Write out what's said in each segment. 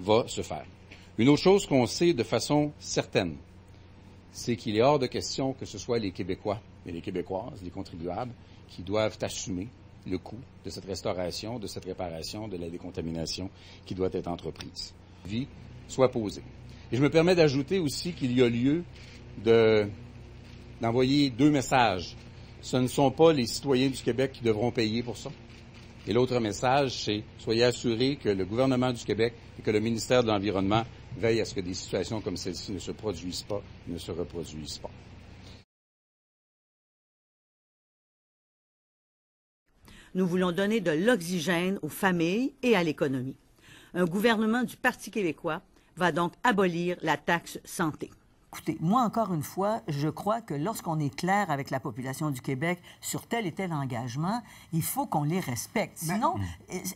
va se faire. Une autre chose qu'on sait de façon certaine, c'est qu'il est hors de question que ce soit les Québécois et les Québécoises, les contribuables, qui doivent assumer le coût de cette restauration, de cette réparation, de la décontamination qui doit être entreprise. Vie soit posée. Et je me permets d'ajouter aussi qu'il y a lieu d'envoyer deux messages. Ce ne sont pas les citoyens du Québec qui devront payer pour ça. Et l'autre message, c'est soyez assurés que le gouvernement du Québec et que le ministère de l'Environnement veillent à ce que des situations comme celle-ci ne se produisent pas, ne se reproduisent pas. Nous voulons donner de l'oxygène aux familles et à l'économie. Un gouvernement du Parti québécois va donc abolir la taxe santé. Écoutez, moi, encore une fois, je crois que lorsqu'on est clair avec la population du Québec sur tel et tel engagement, il faut qu'on les respecte. Sinon,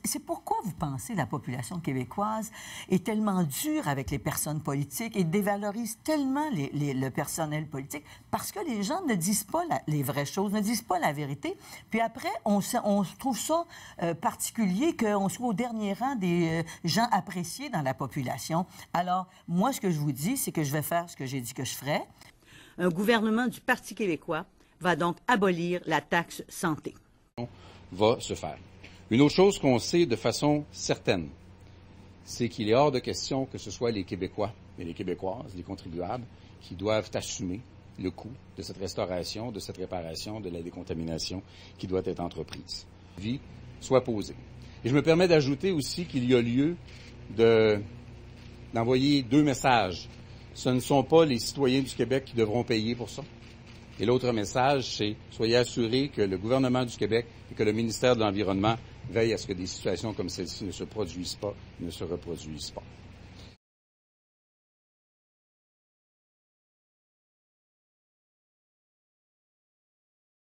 c'est pourquoi vous pensez la population québécoise est tellement dure avec les personnes politiques et dévalorise tellement le personnel politique? Parce que les gens ne disent pas les vraies choses, ne disent pas la vérité. Puis après, on trouve ça particulier qu'on soit au dernier rang des gens appréciés dans la population. Alors, moi, ce que je vous dis, c'est que je vais faire ce que j'ai dit que je ferais. Un gouvernement du Parti québécois va donc abolir la taxe santé. Va se faire. Une autre chose qu'on sait de façon certaine, c'est qu'il est hors de question que ce soit les Québécois et les Québécoises, les contribuables, qui doivent assumer le coût de cette restauration, de cette réparation, de la décontamination qui doit être entreprise. Vie soit posée. Et je me permets d'ajouter aussi qu'il y a lieu d'envoyer deux messages. Ce ne sont pas les citoyens du Québec qui devront payer pour ça. Et l'autre message, c'est soyez assurés que le gouvernement du Québec et que le ministère de l'Environnement veillent à ce que des situations comme celle-ci ne se produisent pas, ne se reproduisent pas.